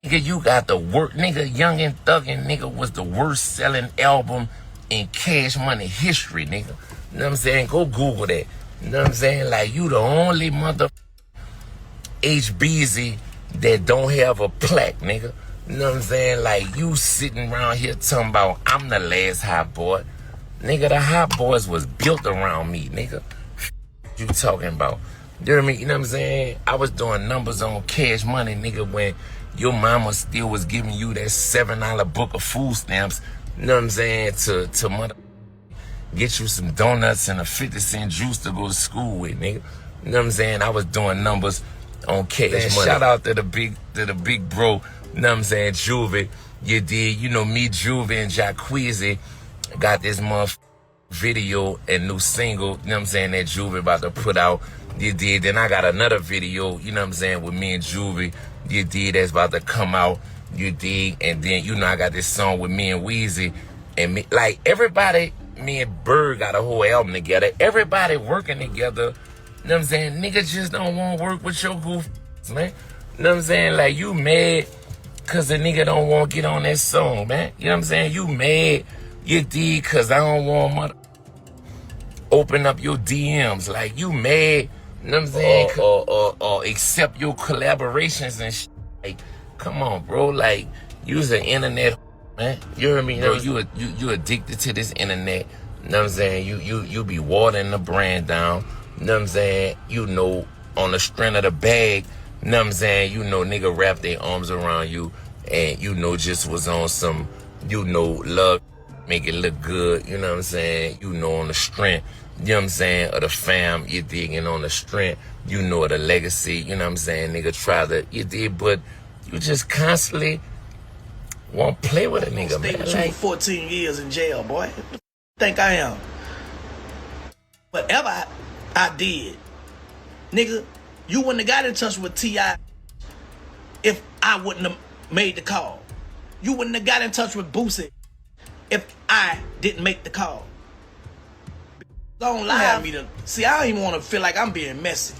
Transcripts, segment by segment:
Nigga, you got the work. Nigga, Young and Thuggin', nigga, was the worst selling album in Cash Money history, nigga. You know what I'm saying? Go Google that. You know what I'm saying? Like, you the only mother HBZ that don't have a plaque, nigga. You know what I'm saying? Like, you sitting around here talking about, I'm the last hot boy. Nigga, the hot boys was built around me, nigga. You talking about? You know what I mean? You know what I'm saying? I was doing numbers on Cash Money, nigga, when your mama still was giving you that $7 book of food stamps. You know what I'm saying? To mother get you some donuts and a 50-cent juice to go to school with, nigga. You know what I'm saying? I was doing numbers on Cash Money. Shout out to the big bro, you know what I'm saying, Juvie. You did, you know, me, Juvie, and Jacqueezy got this video and new single, you know what I'm saying, that Juvie about to put out. You did. Then I got another video, you know what I'm saying, with me and Juvie. You did, that's about to come out. You did. And then, you know, I got this song with me and Weezy. And me, like, everybody, me and Bird got a whole album together. Everybody working together. You know what I'm saying? Niggas just don't want to work with your goof, man. You know what I'm saying? Like, you mad because the nigga don't want to get on that song, man. You know what I'm saying? You mad, you did, because I don't want mother open up your DMs. Like, you mad, you know what I'm saying? Or accept your collaborations and shit. Like, come on, bro. Like, you's an internet, man. You hear me? You know, you addicted to this internet. You know what I'm saying? You be watering the brand down. You know what I'm saying? You know, on the strength of the bag, you know what I'm saying? You know, nigga wrap their arms around you and, you know, just was on some, you know, love, make it look good. You know what I'm saying? You know, on the strength, you know what I'm saying, of the fam, you digging on the strength, you know, of the legacy, you know what I'm saying? Nigga try to, you did, but you just constantly won't play with a nigga, man. Stay like 14 years in jail, boy. What the think I am? Whatever I did, nigga, you wouldn't have got in touch with T.I. if I wouldn't have made the call. You wouldn't have got in touch with Boosie if I didn't make the call. Don't lie to me. See, I don't even want to feel like I'm being messy.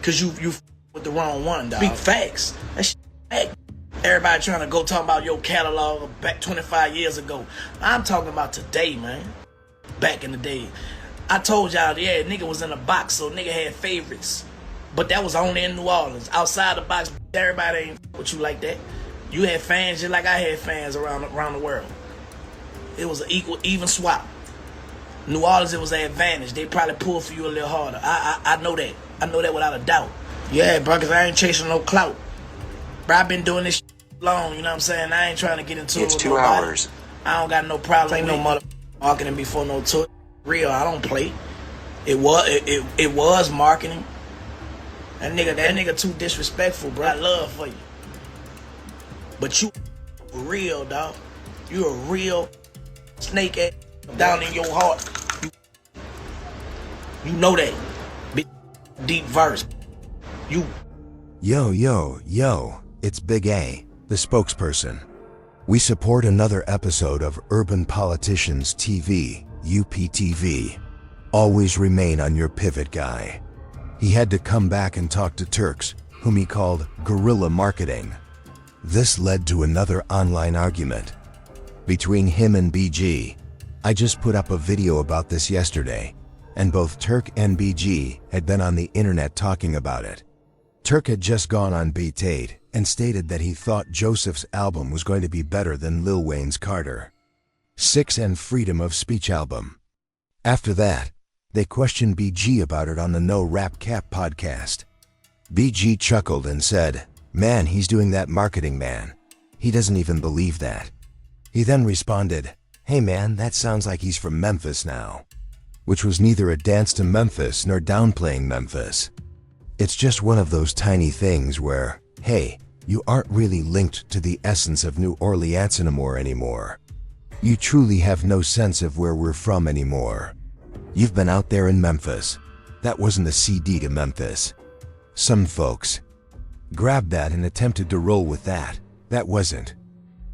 Cause you with the wrong one, dog. Big facts. That shit fact. Everybody trying to go talk about your catalog back 25 years ago. I'm talking about today, man. Back in the day. I told y'all, yeah, nigga was in a box, so nigga had favorites. But that was only in New Orleans. Outside the box, everybody ain't with you like that. You had fans just like I had fans around the world. It was an even swap. New Orleans, it was an advantage. They probably pulled for you a little harder. I know that. I know that without a doubt. Yeah, bro, because I ain't chasing no clout. Bro, I've been doing this shit long, you know what I'm saying? I ain't trying to get into it with nobody. 2 hours. I don't got no problem. Ain't no mother marketing before no tour. Real, I don't play. It was marketing. That nigga too disrespectful, bro. I love for you. But you real, dog. You a real snake ass down in your heart. You know that. Big deep verse. You. Yo, it's Big A, the spokesperson. We support another episode of Urban Politicians TV, UPTV. Always remain on your pivot, guy. He had to come back and talk to Turks, whom he called guerrilla marketing. This led to another online argument between him and BG. I just put up a video about this yesterday, and both Turk and BG had been on the internet talking about it. Turk had just gone on Beat 8 and stated that he thought Joseph's album was going to be better than Lil Wayne's Carter 6 and Freedom of Speech album. After that, they questioned BG about it on the No Rap Cap podcast. BG chuckled and said, "Man, he's doing that marketing, man. He doesn't even believe that." He then responded, "Hey man, that sounds like he's from Memphis now," which was neither a dance to Memphis nor downplaying Memphis. It's just one of those tiny things where, hey, you aren't really linked to the essence of New Orleans anymore. You truly have no sense of where we're from anymore. You've been out there in Memphis. That wasn't a CD to Memphis. Some folks grabbed that and attempted to roll with that. That wasn't.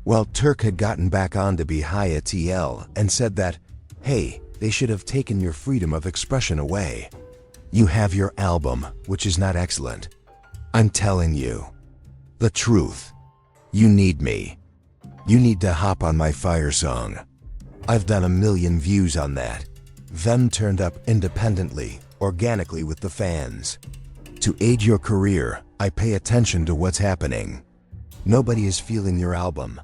Well, Turk had gotten back on to be high TL and said that, hey, they should have taken your freedom of expression away. You have your album, which is not excellent. I'm telling you, The truth. You need me. You need to hop on my fire song. I've done 1 million views on that. Them turned up independently, organically with the fans. To aid your career, I pay attention to what's happening. Nobody is feeling your album,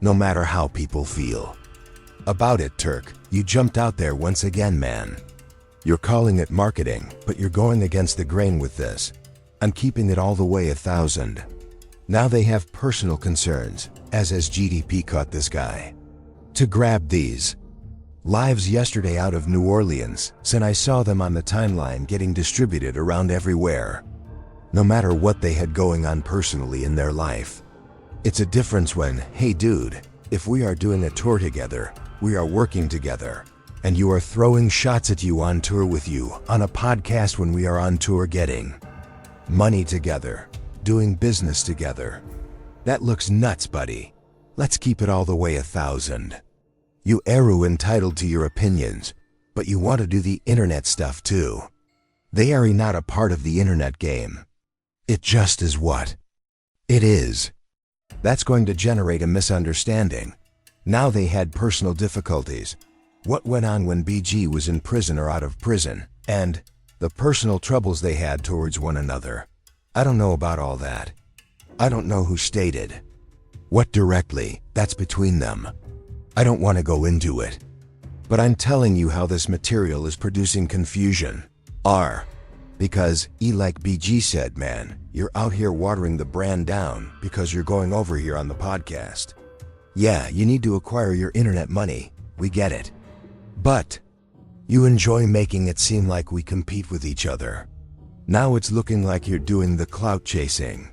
no matter how people feel. About it, Turk, you jumped out there once again, man. You're calling it marketing, but you're going against the grain with this. I'm keeping it all the way 1,000. Now they have personal concerns, as has GDP caught this guy. To grab these lives yesterday out of New Orleans, since I saw them on the timeline getting distributed around everywhere. No matter what they had going on personally in their life. It's a difference when, hey dude, if we are doing a tour together, we are working together, and you are throwing shots at you on tour with you on a podcast when we are on tour getting money together, doing business together. That looks nuts, buddy. Let's keep it all the way 1,000. You are entitled to your opinions, but you want to do the internet stuff too. They are not a part of the internet game. It just is what it is. That's going to generate a misunderstanding. Now they had personal difficulties. What went on when BG was in prison or out of prison, and the personal troubles they had towards one another. I don't know about all that. I don't know who stated what directly, that's between them. I don't want to go into it. But I'm telling you how this material is producing confusion. Because, like BG said, man, you're out here watering the brand down because you're going over here on the podcast. Yeah, you need to acquire your internet money, we get it. But you enjoy making it seem like we compete with each other. Now it's looking like you're doing the clout chasing.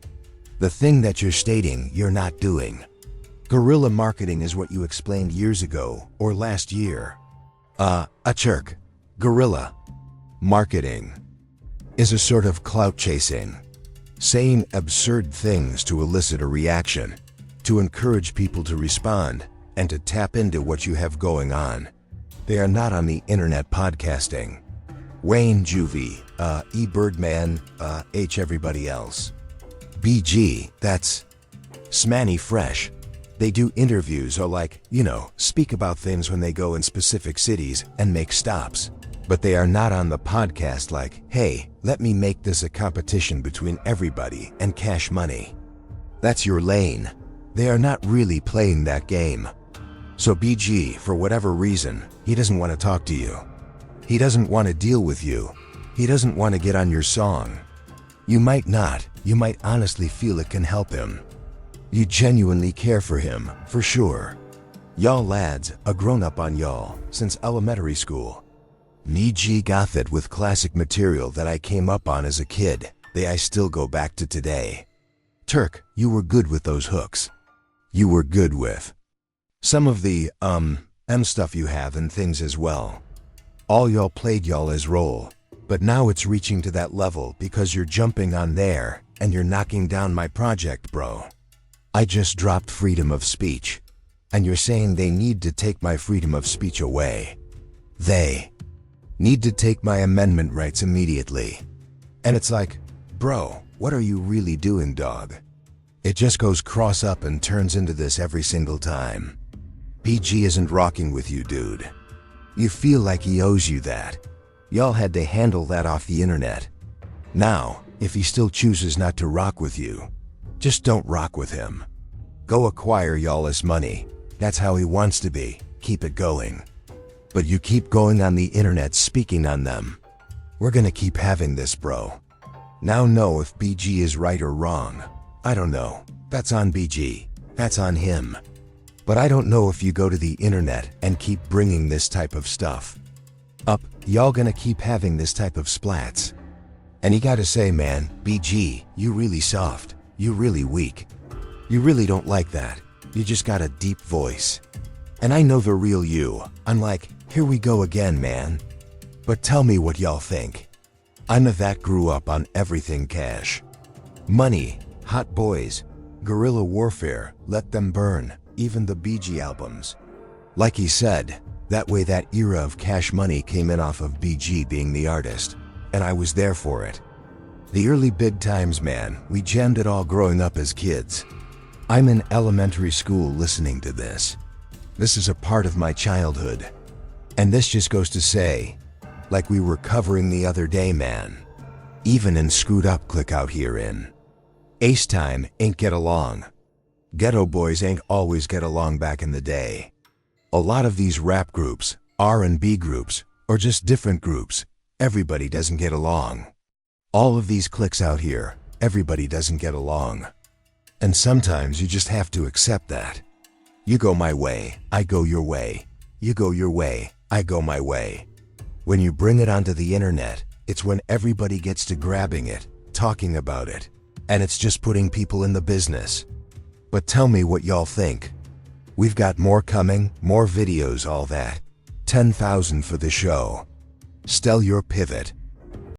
The thing that you're stating you're not doing. Guerrilla marketing is what you explained years ago or last year. Turk. Guerrilla marketing is a sort of clout chasing. Saying absurd things to elicit a reaction, to encourage people to respond, and to tap into what you have going on. They are not on the internet podcasting. Wayne Juvie, E. Birdman, H. everybody else. BG, that's Smanny Fresh. They do interviews or speak about things when they go in specific cities and make stops. But they are not on the podcast like, hey, let me make this a competition between everybody and cash money. That's your lane. They are not really playing that game. So BG, for whatever reason, he doesn't want to talk to you. He doesn't want to deal with you. He doesn't want to get on your song. You might not. You might honestly feel it can help him. You genuinely care for him, for sure. Y'all lads, a grown up on y'all, since elementary school. Me G got it with classic material that I came up on as a kid, I still go back to today. Turk, you were good with those hooks. You were good with some of the, stuff you have and things as well. All y'all played y'all as role, but now it's reaching to that level because you're jumping on there and you're knocking down my project, bro. I just dropped freedom of speech, and you're saying they need to take my freedom of speech away. They need to take my amendment rights immediately. And it's like, bro, what are you really doing, dog? It just goes cross up and turns into this every single time. BG isn't rocking with you, dude. You feel like he owes you that. Y'all had to handle that off the internet. Now, if he still chooses not to rock with you, just don't rock with him. Go acquire y'all's money. That's how he wants to be. Keep it going. But you keep going on the internet speaking on them. We're gonna keep having this, bro. Now know if BG is right or wrong. I don't know. That's on BG. That's on him. But I don't know if you go to the internet and keep bringing this type of stuff up, y'all gonna keep having this type of splats. And you gotta say, man, BG, you really soft. You really weak. You really don't like that. You just got a deep voice. And I know the real you. I'm like, here we go again, man. But tell me what y'all think. I'm a that grew up on everything cash. Money, hot boys, guerrilla warfare, let them burn, even the BG albums. Like he said, that way that era of cash money came in off of BG being the artist, and I was there for it. The early big times, man, we jammed it all growing up as kids. I'm in elementary school listening to this. This is a part of my childhood. And this just goes to say, like we were covering the other day, man, even in screwed up click out here in Ace time ain't get along. Ghetto boys ain't always get along back in the day. A lot of these rap groups, R&B groups, or just different groups, everybody doesn't get along. All of these cliques out here, everybody doesn't get along. And sometimes you just have to accept that. You go my way, I go your way. You go your way, I go my way. When you bring it onto the internet, it's when everybody gets to grabbing it, talking about it, and it's just putting people in the business. But tell me what y'all think. We've got more coming, more videos, all that. 10,000 for the show. Still your pivot.